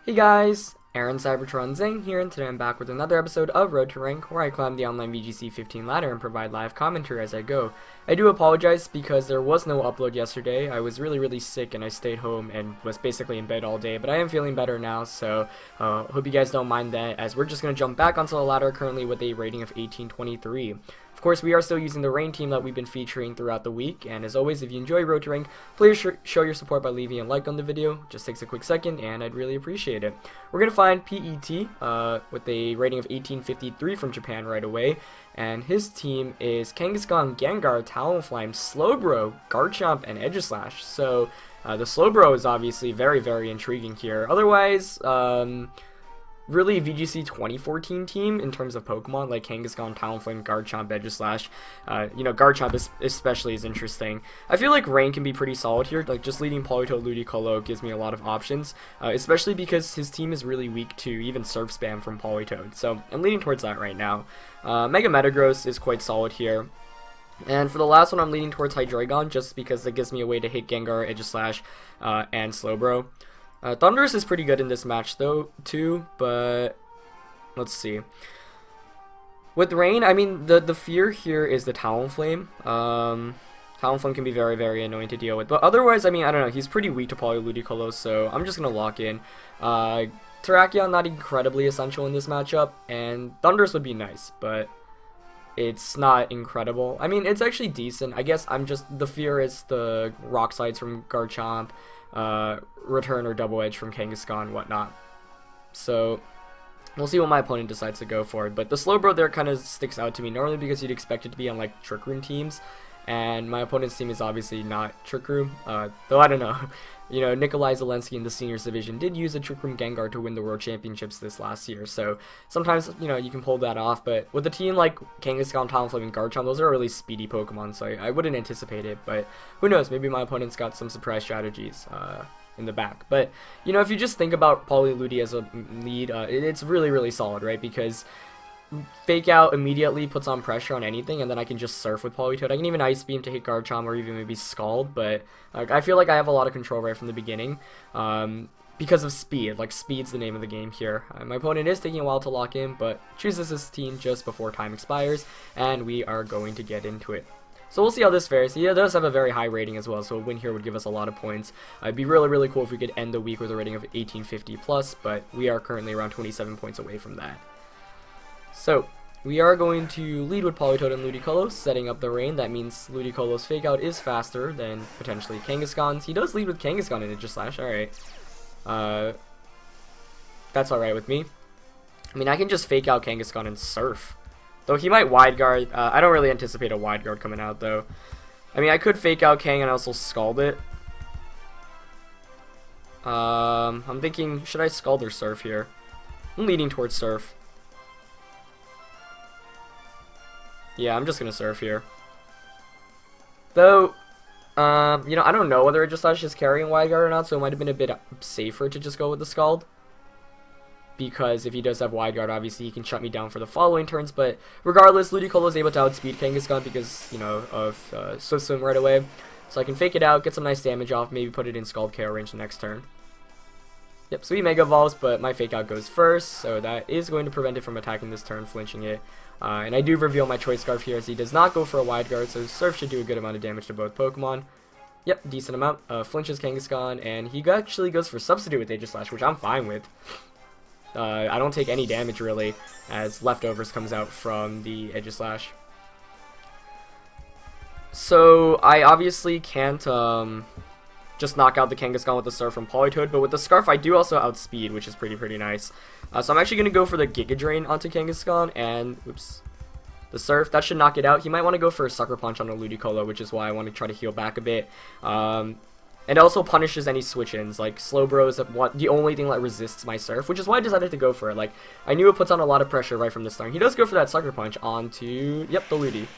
Hey guys, Aaron Cybertron Zing here, and today I'm back with another episode of Road to Rank, where I climb the online VGC 15 ladder and provide live commentary as I go. I do apologize because there was no upload yesterday. I was really sick and I stayed home and was basically in bed all day, but I am feeling better now, so hope you guys don't mind that, as we're just going to jump back onto the ladder currently with a rating of 1823. Of course, we are still using the rain team that we've been featuring throughout the week, and as always, if you enjoy Road to Rank, please show your support by leaving a like on the video. Just takes a quick second, and I'd really appreciate it. We're going to find PET with a rating of 1853 from Japan right away, and his team is Kangaskhan, Gengar, Talonflame, Slowbro, Garchomp, and Aegislash. So the Slowbro is obviously very intriguing here. Otherwise, really VGC 2014 team in terms of Pokemon, like Kangaskhan, Talonflame, Garchomp, Aegislash. Garchomp especially is interesting. I feel like Rain can be pretty solid here. Like, just leading Politoed, Ludicolo gives me a lot of options, especially because his team is really weak to even Surf Spam from Politoed. So I'm leaning towards that right now. Mega Metagross is quite solid here. And for the last one, I'm leaning towards Hydreigon, just because it gives me a way to hit Gengar, Aegislash, and Slowbro. Thundurus is pretty good in this match though too, but let's see. With Rain, I mean the fear here is the Talonflame. Talonflame can be very annoying to deal with, but otherwise, I mean, I don't know, he's pretty weak to Ludicolo, so I'm just gonna lock in. Terrakion not incredibly essential in this matchup, and Thundurus would be nice, but it's not incredible. I mean, it's actually decent. I guess the fear is the Rock Slides from Garchomp, Return or Double Edge from Kangaskhan, whatnot. So we'll see what my opponent decides to go for. But the Slowbro there kind of sticks out to me, normally because you'd expect it to be on like Trick Room teams, and my opponent's team is obviously not Trick Room, though I don't know. You know, Nikolai Zelensky in the Seniors Division did use a Trick Room Gengar to win the World Championships this last year, so sometimes, you know, you can pull that off, but with a team like Kangaskhan, Talonflame, and Garchomp, those are really speedy Pokemon, so I wouldn't anticipate it, but who knows, maybe my opponent's got some surprise strategies in the back. But, you know, if you just think about Poliludi as a lead, it's really solid, right, because Fake Out immediately puts on pressure on anything, and then I can just surf with Politoed. I can even Ice Beam to hit Garchomp, or even maybe Scald, but I feel like I have a lot of control right from the beginning, because of speed. Like, speed's the name of the game here. My opponent is taking a while to lock in, but chooses his team just before time expires, and we are going to get into it. So we'll see how this fares. He does have a very high rating as well, so a win here would give us a lot of points. It'd be really cool if we could end the week with a rating of 1850 plus, but we are currently around 27 points away from that. So, we are going to lead with Politoed and Ludicolo, setting up the Rain. That means Ludicolo's Fake Out is faster than potentially Kangaskhan's. He does lead with Kangaskhan and Aegislash, alright. That's alright with me. I mean, I can just Fake Out Kangaskhan and Surf. Though he might Wide Guard. I don't really anticipate a Wide Guard coming out, though. I mean, I could Fake Out Kang and also Scald it. I'm thinking, should I Scald or Surf here? I'm leaning towards Surf. Yeah, I'm just gonna Surf here. Though, you know, I don't know whether Aegislash is carrying Wide Guard or not, so it might have been a bit safer to just go with the Scald. Because if he does have Wide Guard, obviously he can shut me down for the following turns, but regardless, Ludicolo is able to outspeed Kangaskhan because, you know, of Swift Swim right away. So I can fake it out, get some nice damage off, maybe put it in Scald KO range the next turn. Yep, so he Mega Evolves, but my Fake Out goes first, so that is going to prevent it from attacking this turn, flinching it. And I do reveal my Choice Scarf here, as he does not go for a Wide Guard, so Surf should do a good amount of damage to both Pokemon. Yep, decent amount. Flinches Kangaskhan, and he actually goes for Substitute with Aegislash, which I'm fine with. I don't take any damage, really, as Leftovers comes out from the Aegislash. So, I obviously can't just knock out the Kangaskhan with the Surf from Politoed, but with the Scarf I do also outspeed, which is pretty nice. So I'm actually going to go for the Giga Drain onto Kangaskhan, and, oops, the Surf, that should knock it out. He might want to go for a Sucker Punch on a Ludicolo, which is why I want to try to heal back a bit. And also punishes any switch-ins, like Slowbro is the only thing that resists my Surf, which is why I decided to go for it. Like, I knew it puts on a lot of pressure right from the start. He does go for that Sucker Punch onto, yep, the Ludi.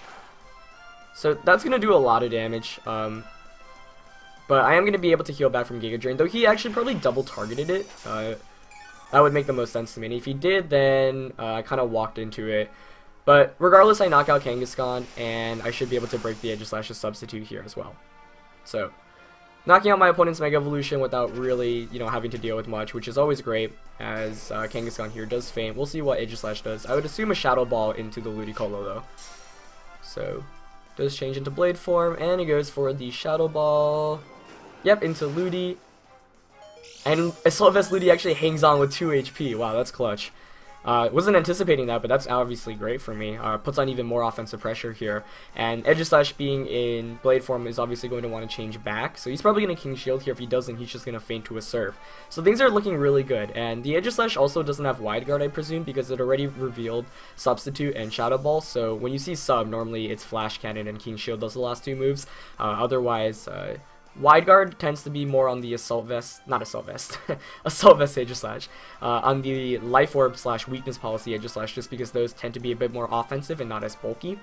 So that's going to do a lot of damage, but I am going to be able to heal back from Giga Drain, though he actually probably double targeted it. That would make the most sense to me, and if he did, then I kind of walked into it. But regardless, I knock out Kangaskhan, and I should be able to break the Aegislash's Substitute here as well. So knocking out my opponent's Mega Evolution without really, having to deal with much, which is always great, as Kangaskhan here does faint. We'll see what Aegislash does. I would assume a Shadow Ball into the Ludicolo, though. So, does change into Blade form, and he goes for the Shadow Ball. Yep, into Ludi. And Assault Vest Ludi actually hangs on with 2 HP. Wow, that's clutch. Wasn't anticipating that, but that's obviously great for me. Puts on even more offensive pressure here. And Aegislash being in Blade form is obviously going to want to change back. So he's probably going to King Shield here. If he doesn't, he's just going to faint to a Surf. So things are looking really good. And the Aegislash also doesn't have Wide Guard, I presume, because it already revealed Substitute and Shadow Ball. So when you see Sub, normally it's Flash Cannon and King Shield does the last 2 moves. Otherwise, Wide Guard tends to be more on the Assault Vest, not Assault Vest, Assault Vest Aegislash, on the Life Orb / Weakness Policy Aegislash, just because those tend to be a bit more offensive and not as bulky.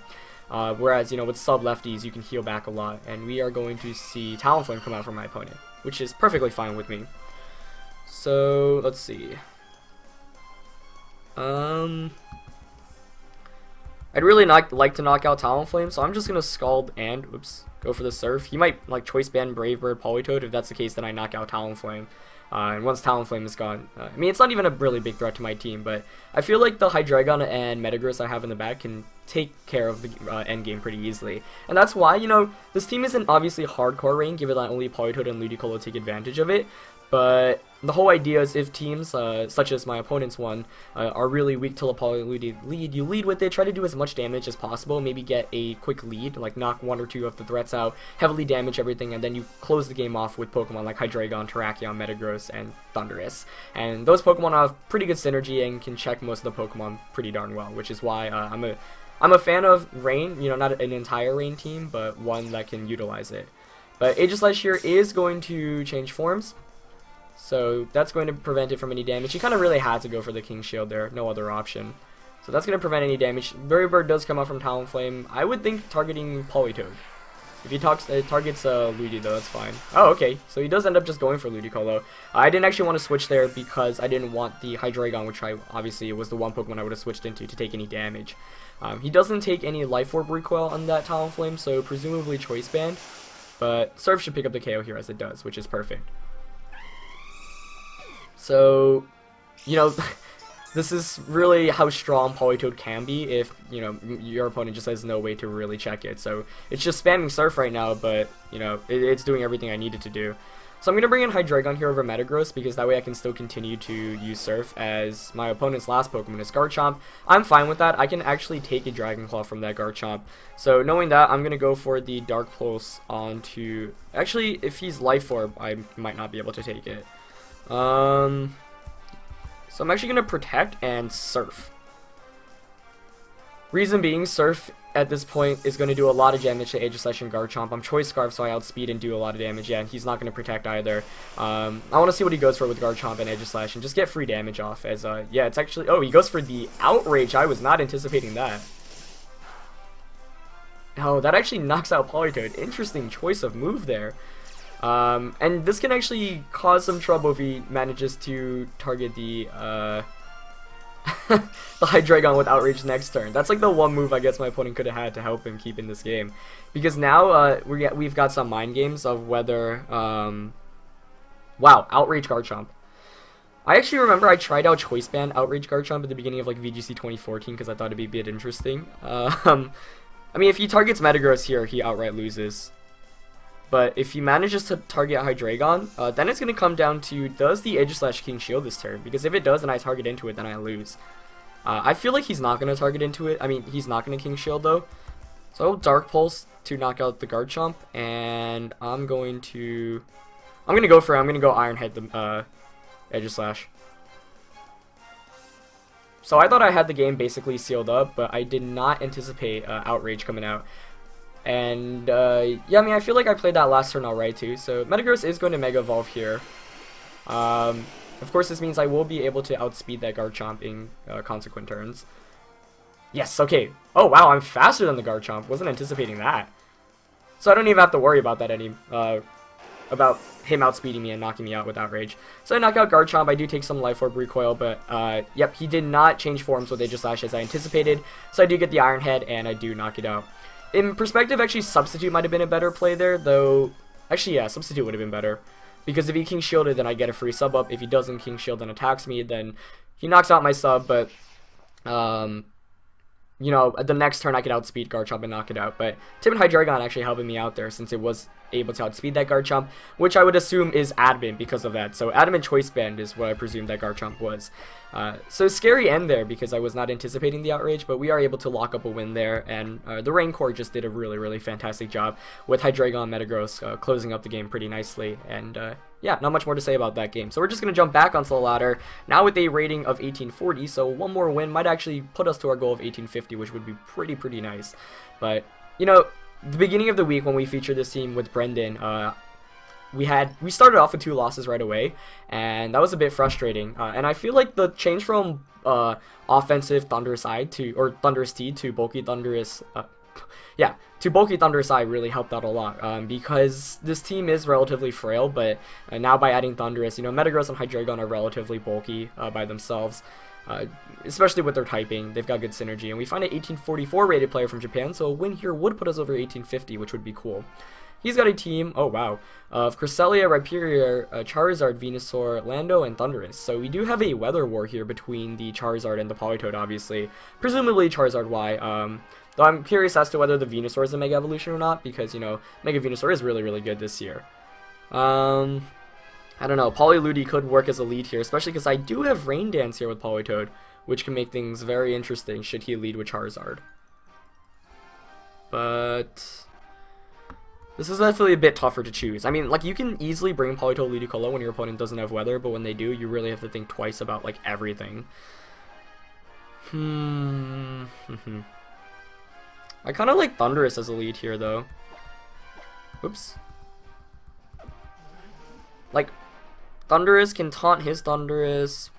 Whereas, with sub lefties, you can heal back a lot, and we are going to see Talonflame come out from my opponent, which is perfectly fine with me. So, let's see. I'd really like to knock out Talonflame, so I'm just going to Scald and, go for the Surf. He might, Choice Band, Brave Bird, Politoed. If that's the case, then I knock out Talonflame. And once Talonflame is gone, I mean, it's not even a really big threat to my team, but I feel like the Hydreigon and Metagross I have in the back can take care of the endgame pretty easily. And that's why, this team isn't obviously hardcore rain, given that only Politoed and Ludicolo take advantage of it. But the whole idea is if teams, such as my opponent's one, are really weak to Poly lead, you lead with it, try to do as much damage as possible, maybe get a quick lead, like knock 1 or 2 of the threats out, heavily damage everything, and then you close the game off with Pokemon like Hydreigon, Terrakion, Metagross, and Thundurus. And those Pokemon have pretty good synergy and can check most of the Pokemon pretty darn well, which is why I'm a fan of Rain, not an entire Rain team, but one that can utilize it. But Aegislash here is going to change forms. So that's going to prevent it from any damage. He kind of really had to go for the King Shield there, no other option. So that's going to prevent any damage. Brave Bird does come out from Talonflame. I would think targeting Politoed. If he targets Ludi though, that's fine. Oh, okay. So he does end up just going for Ludicolo. I didn't actually want to switch there because I didn't want the Hydreigon, which obviously was the one Pokemon I would have switched into to take any damage. He doesn't take any Life Orb recoil on that Talonflame, so presumably Choice Band. But Surf should pick up the KO here as it does, which is perfect. So, this is really how strong Politoed can be if, your opponent just has no way to really check it. So, it's just spamming Surf right now, but, it's doing everything I needed to do. So, I'm going to bring in Hydreigon here over Metagross, because that way I can still continue to use Surf, as my opponent's last Pokemon is Garchomp. I'm fine with that. I can actually take a Dragon Claw from that Garchomp. So, knowing that, I'm going to go for the Dark Pulse onto... Actually, if he's Life Orb, I might not be able to take it. So I'm actually going to Protect and Surf. Reason being, Surf at this point is going to do a lot of damage to Aegislash and Garchomp. I'm Choice Scarf, so I outspeed and do a lot of damage. Yeah, and he's not going to Protect either. I want to see what he goes for with Garchomp and Aegislash and just get free damage off. As yeah, it's actually... Oh, he goes for the Outrage. I was not anticipating that. Oh, that actually knocks out Politoed. Interesting choice of move there. And this can actually cause some trouble if he manages to target the, the Hydreigon with Outrage next turn. That's like the one move I guess my opponent could have had to help him keep in this game. Because now, we've got some mind games of whether, wow, Outrage Garchomp. I actually remember I tried out Choice Band Outrage Garchomp at the beginning of, VGC 2014 because I thought it'd be a bit interesting. I mean, if he targets Metagross here, he outright loses. But if he manages to target Hydreigon, then it's going to come down to, does the Aegislash King Shield this turn? Because if it does and I target into it, then I lose. I feel like he's not going to target into it. I mean, he's not going to King Shield, though. So, Dark Pulse to knock out the Garchomp, and I'm going to go Iron Head the Aegislash. So, I thought I had the game basically sealed up, but I did not anticipate Outrage coming out. And, yeah, I mean, I feel like I played that last turn alright, too. So, Metagross is going to Mega Evolve here. Of course, this means I will be able to outspeed that Garchomp in consequent turns. Yes, okay. Oh, wow, I'm faster than the Garchomp. Wasn't anticipating that. So, I don't even have to worry about that about him outspeeding me and knocking me out with Outrage. So, I knock out Garchomp. I do take some Life Orb recoil, but, yep, he did not change forms with Aegislash as I anticipated. So, I do get the Iron Head, and I do knock it out. In perspective, actually, Substitute might have been a better play there, though Actually, yeah, substitute would have been better. Because if he King Shielded, then I get a free sub up. If he doesn't King Shield and attacks me, then he knocks out my sub, but you know, the next turn I could outspeed Garchomp and knock it out. But Timid Hydreigon actually helping me out there since it was able to outspeed that Garchomp, which I would assume is Adamant because of that. So Adamant Choice Band is what I presume that Garchomp was. So scary end there because I was not anticipating the outrage, but we are able to lock up a win there, and the Rancor just did a really fantastic job with Hydreigon Metagross closing up the game pretty nicely, and yeah, not much more to say about that game. So we're just going to jump back onto the ladder, now with a rating of 1840, so one more win might actually put us to our goal of 1850, which would be pretty nice. But, you know, the beginning of the week when we featured this team with Brendan, we started off with 2 losses right away, and that was a bit frustrating. And I feel like the change from offensive Thunderous Eye or Thunderous T to bulky Thunderous, to bulky Thunderous Eye really helped out a lot, because this team is relatively frail, but now by adding Thunderous, you know, Metagross and Hydreigon are relatively bulky by themselves. Especially with their typing, they've got good synergy, and we find an 1844 rated player from Japan, so a win here would put us over 1850, which would be cool. He's got a team, oh wow, of Cresselia, Rhyperior, Charizard, Venusaur, Lando, and Thundurus. So we do have a weather war here between the Charizard and the Politoed, obviously. Presumably Charizard Y, though I'm curious as to whether the Venusaur is a Mega Evolution or not, because, you know, Mega Venusaur is really good this year. I don't know, Polyludi could work as a lead here, especially because I do have Rain Dance here with Politoed, which can make things very interesting should he lead with Charizard. But this is definitely a bit tougher to choose. I mean, like, you can easily bring Politoed Ludicolo when your opponent doesn't have weather, but when they do, you really have to think twice about, like, everything. I kind of like Thundurus as a lead here, though. Oops. Like, Thundurus can taunt his Thundurus.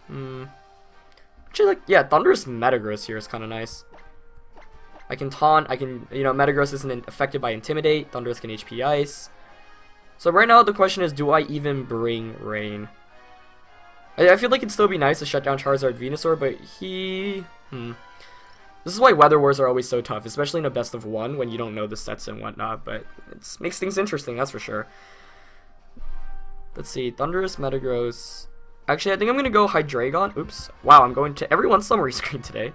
Actually, like, yeah, Thundurus Metagross here is kind of nice. I can taunt, you know, Metagross isn't affected by Intimidate, Thundurus can HP Ice. So right now the question is, do I even bring Rain? I feel like it'd still be nice to shut down Charizard Venusaur, but this is why Weather Wars are always so tough, especially in a best of 1 when you don't know the sets and whatnot, but it makes things interesting, that's for sure. Let's see, Thundurus, Metagross. Actually, I think I'm going to go Hydreigon. Oops. Wow, I'm going to everyone's summary screen today.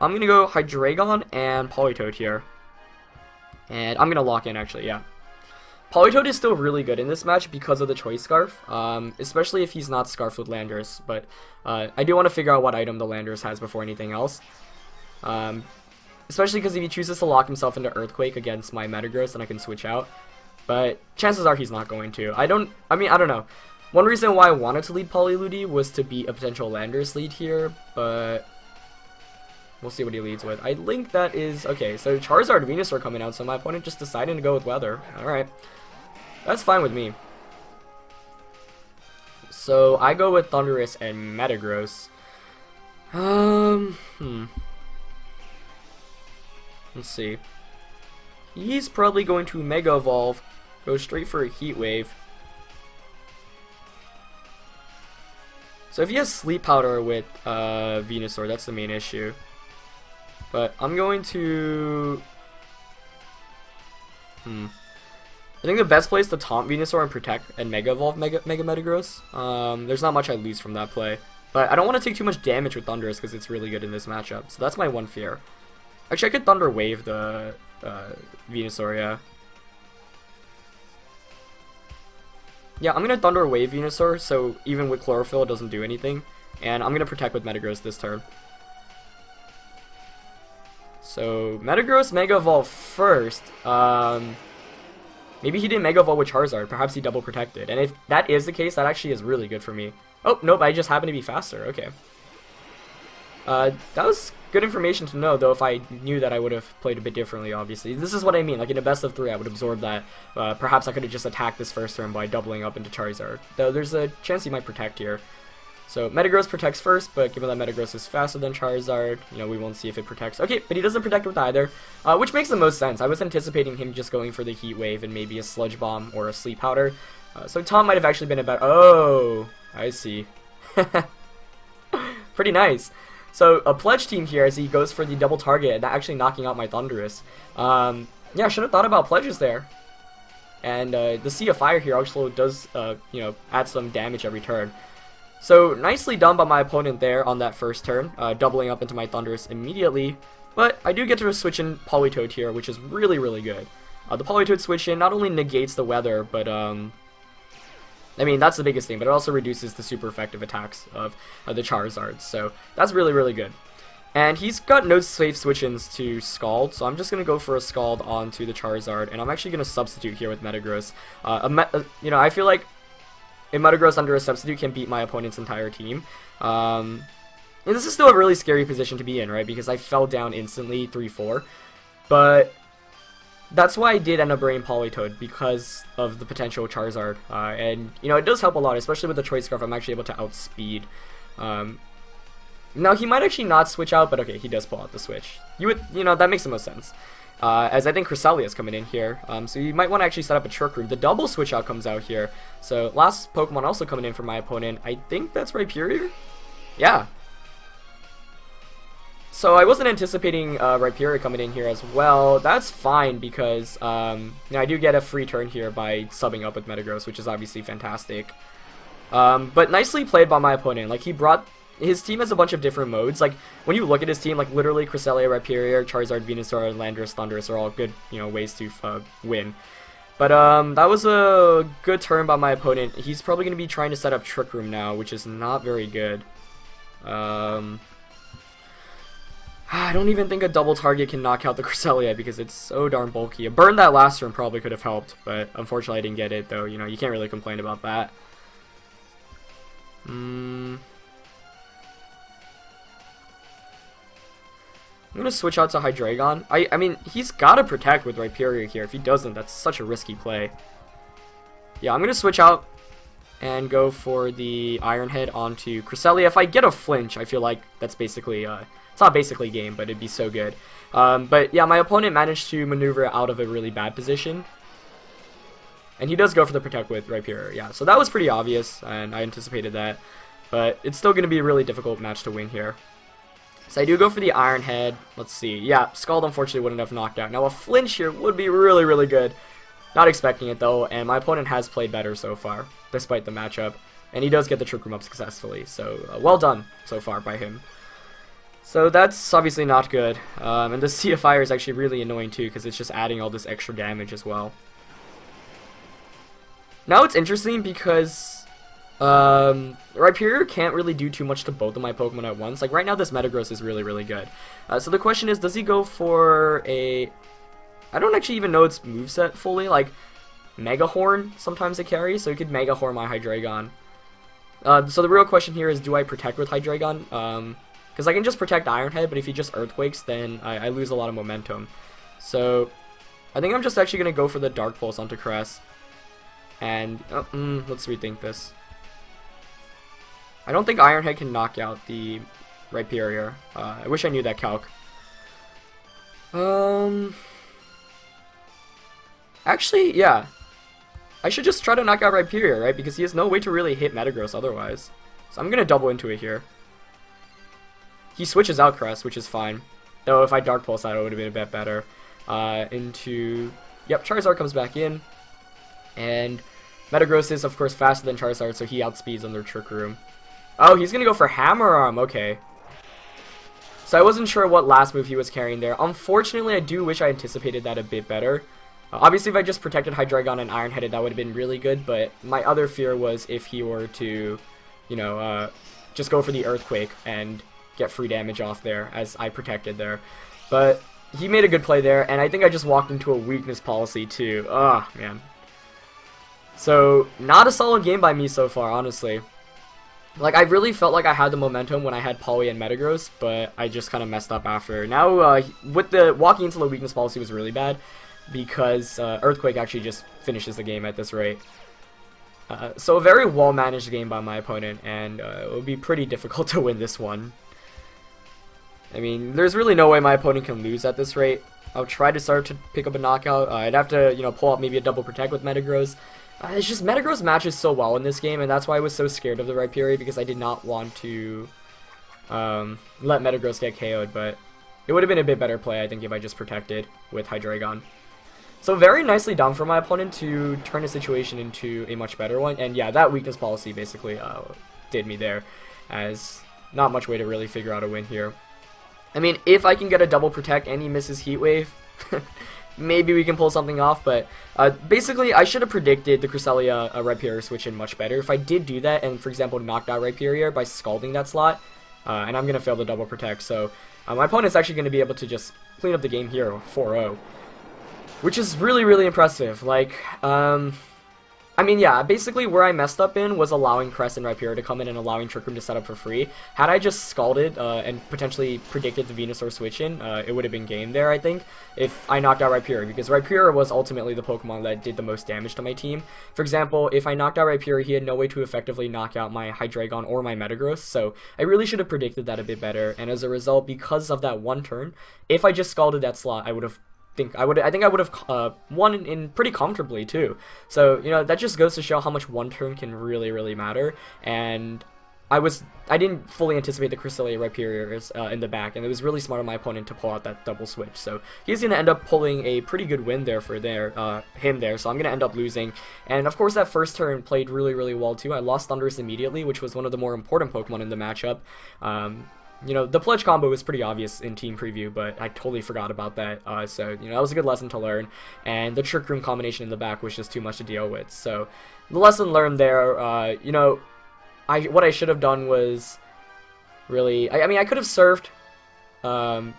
I'm going to go Hydreigon and Politoed here. And I'm going to lock in, actually, yeah. Politoed is still really good in this match because of the Choice Scarf, especially if he's not scarfed with Landorus. But I do want to figure out what item the Landorus has before anything else. Especially because if he chooses to lock himself into Earthquake against my Metagross, then I can switch out. But chances are he's not going to. I don't know. One reason why I wanted to lead Polyludi was to beat a potential Landorus lead here, but we'll see what he leads with. I think that is... Okay, so Charizard and Venusaur coming out, so my opponent just decided to go with Weather. Alright. That's fine with me. So, I go with Thundurus and Metagross. Let's see. He's probably going to Mega Evolve, go straight for a Heat Wave. So if he has Sleep Powder with Venusaur, that's the main issue. But I'm going to... I think the best play is to taunt Venusaur and protect and Mega Evolve Mega Metagross. There's not much I lose from that play. But I don't want to take too much damage with Thundurus because it's really good in this matchup. So that's my one fear. Actually, I could Thunder Wave the Venusaur, yeah. Yeah, I'm going to Thunder Wave Venusaur, so even with Chlorophyll it doesn't do anything. And I'm going to protect with Metagross this turn. So, Metagross Mega Evolve first. Maybe he didn't Mega Evolve with Charizard. Perhaps he double protected. And if that is the case, that actually is really good for me. Oh, nope, I just happen to be faster. Okay. That was good information to know, though if I knew that I would have played a bit differently, obviously. This is what I mean, like in a best of 3 I would absorb that. Perhaps I could have just attacked this first turn by doubling up into Charizard. Though there's a chance he might protect here. So Metagross protects first, but given that Metagross is faster than Charizard, you know, we won't see if it protects. Okay, but he doesn't protect with either, which makes the most sense. I was anticipating him just going for the Heat Wave and maybe a Sludge Bomb or a Sleep Powder. So Tom might have actually been a better... Oh, I see. Pretty nice. So a Pledge Team here as he goes for the double target and actually knocking out my Thundurus. Yeah, I should have thought about Pledges there. and the Sea of Fire here also does, you know, add some damage every turn. So nicely done by my opponent there on that first turn, doubling up into my Thundurus immediately. But I do get to switch in Politoed here, which is really, really good. The Politoed switch in not only negates the weather, but I mean, that's the biggest thing, but it also reduces the super effective attacks of the Charizards, so that's really, really good. And he's got no safe switch-ins to Scald, so I'm just going to go for a Scald onto the Charizard, and I'm actually going to substitute here with Metagross. You know, I feel like a Metagross under a substitute can beat my opponent's entire team. And this is still a really scary position to be in, right, because I fell down instantly 3-4, but that's why I did end up bringing Politoed, because of the potential Charizard, and, you know, it does help a lot, especially with the Choice Scarf. I'm actually able to outspeed. Now, he might actually not switch out, but okay, he does pull out the switch. You know, that makes the most sense, as I think Cresselia is coming in here, so you might want to actually set up a Trick Room. The double switch out comes out here, so last Pokemon also coming in for my opponent. I think that's Rhyperior? Yeah. So I wasn't anticipating Rhyperior coming in here as well. That's fine because you know, I do get a free turn here by subbing up with Metagross, which is obviously fantastic. But nicely played by my opponent. Like, his team has a bunch of different modes. Like, when you look at his team, like, literally Cresselia, Rhyperior, Charizard, Venusaur, Landorus, Thundurus are all good, you know, ways to win. But that was a good turn by my opponent. He's probably going to be trying to set up Trick Room now, which is not very good. I don't even think a double target can knock out the Cresselia because it's so darn bulky. A burn that last turn probably could have helped, but unfortunately I didn't get it, though. You know, you can't really complain about that. I'm going to switch out to Hydreigon. I mean, he's got to protect with Rhyperior here. If he doesn't, that's such a risky play. Yeah, I'm going to switch out and go for the Iron Head onto Cresselia. If I get a flinch, I feel like that's basically, it's not basically game, but it'd be so good. But yeah, my opponent managed to maneuver out of a really bad position. And he does go for the Protect with Rhyperior, yeah. So that was pretty obvious, and I anticipated that. But it's still going to be a really difficult match to win here. So I do go for the Iron Head. Let's see. Yeah, Scald unfortunately wouldn't have knocked out. Now a flinch here would be really, really good. Not expecting it though, and my opponent has played better so far, despite the matchup. And he does get the Trick Room up successfully, so well done so far by him. So that's obviously not good. And the Sea of Fire is actually really annoying too, because it's just adding all this extra damage as well. Now it's interesting because Rhyperior can't really do too much to both of my Pokemon at once. Like right now this Metagross is really, really good. So the question is, does he go for a... I don't actually even know its moveset fully. Like Mega Horn sometimes it carries, so he could Mega Horn my Hydreigon. So the real question here is, do I protect with Hydreigon? Because I can just protect Iron Head, but if he just Earthquakes, then I lose a lot of momentum. So I think I'm just actually going to go for the Dark Pulse onto Cress. And let's rethink this. I don't think Iron Head can knock out the Rhyperior. I wish I knew that calc. Actually, yeah. I should just try to knock out Rhyperior, right? Because he has no way to really hit Metagross otherwise. So I'm going to double into it here. He switches out Crest, which is fine. Though if I Dark Pulse that, it would have been a bit better. Yep, Charizard comes back in. And Metagross is, of course, faster than Charizard, so he outspeeds under Trick Room. Oh, he's going to go for Hammer Arm. Okay. So I wasn't sure what last move he was carrying there. Unfortunately, I do wish I anticipated that a bit better. Obviously, if I just protected Hydreigon and Iron Headed, that would have been really good. But my other fear was if he were to, you know, just go for the Earthquake and get free damage off there, as I protected there. But he made a good play there, and I think I just walked into a weakness policy too. Ah, man. So, not a solid game by me so far, honestly. Like, I really felt like I had the momentum when I had Poly and Metagross, but I just kind of messed up after. Now, with the walking into the weakness policy was really bad, because Earthquake actually just finishes the game at this rate. So a very well-managed game by my opponent, and it would be pretty difficult to win this one. I mean, there's really no way my opponent can lose at this rate. I'll try to start to pick up a knockout. I'd have to, you know, pull out maybe a double protect with Metagross. It's just Metagross matches so well in this game, and that's why I was so scared of the Rhyperior, because I did not want to let Metagross get KO'd, but it would have been a bit better play, I think, if I just protected with Hydreigon. So very nicely done for my opponent to turn a situation into a much better one. And yeah, that weakness policy basically did me there, as not much way to really figure out a win here. I mean, if I can get a double protect and he misses Heat Wave, maybe we can pull something off, but basically I should have predicted the Cresselia Rhyperior switch in much better. If I did do that and, for example, knocked out Rhyperior by scalding that slot, and I'm going to fail the double protect, so my opponent's actually going to be able to just clean up the game here 4-0. Which is really, really impressive. Like, I mean, yeah, basically where I messed up in was allowing Crest and Rhyperior to come in and allowing Trick Room to set up for free. Had I just scalded and potentially predicted the Venusaur switch in, it would have been game there, I think, if I knocked out Rhyperior, because Rhyperior was ultimately the Pokemon that did the most damage to my team. For example, if I knocked out Rhyperior, he had no way to effectively knock out my Hydreigon or my Metagross, so I really should have predicted that a bit better, and as a result, because of that one turn, if I just scalded that slot, I think I would have won in pretty comfortably too. So, you know, that just goes to show how much one turn can really, really matter. And I didn't fully anticipate the Cresselia Rhyperior in the back, and it was really smart of my opponent to pull out that double switch. So he's gonna end up pulling a pretty good win there for him there. So I'm gonna end up losing. And of course, that first turn played really, really well too. I lost Thundurus immediately, which was one of the more important Pokemon in the matchup. You know, the Pledge combo was pretty obvious in Team Preview, but I totally forgot about that, so, you know, that was a good lesson to learn, and the Trick Room combination in the back was just too much to deal with, so, the lesson learned there, you know, what I should have done was, really, I mean, I could have Surfed.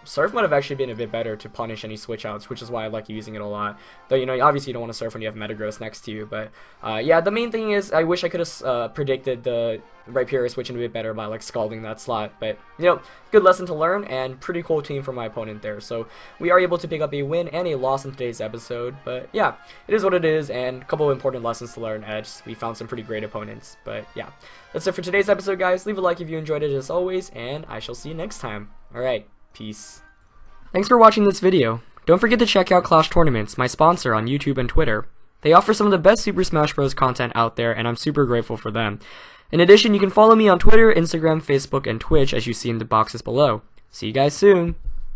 Surf might have actually been a bit better to punish any switch outs, which is why I like using it a lot. Though, you know, obviously you don't want to Surf when you have Metagross next to you, but, yeah, the main thing is, I wish I could have, predicted the Rhyperior switching a bit better by, like, scalding that slot, but, you know, good lesson to learn, and pretty cool team from my opponent there, so we are able to pick up a win and a loss in today's episode, but, yeah, it is what it is, and a couple of important lessons to learn as we found some pretty great opponents, but, yeah, that's it for today's episode, guys. Leave a like if you enjoyed it as always, and I shall see you next time. Alright, peace. Thanks for watching this video. Don't forget to check out Clash Tournaments, my sponsor on YouTube and Twitter. They offer some of the best Super Smash Bros. Content out there, and I'm super grateful for them. In addition, you can follow me on Twitter, Instagram, Facebook, and Twitch as you see in the boxes below. See you guys soon!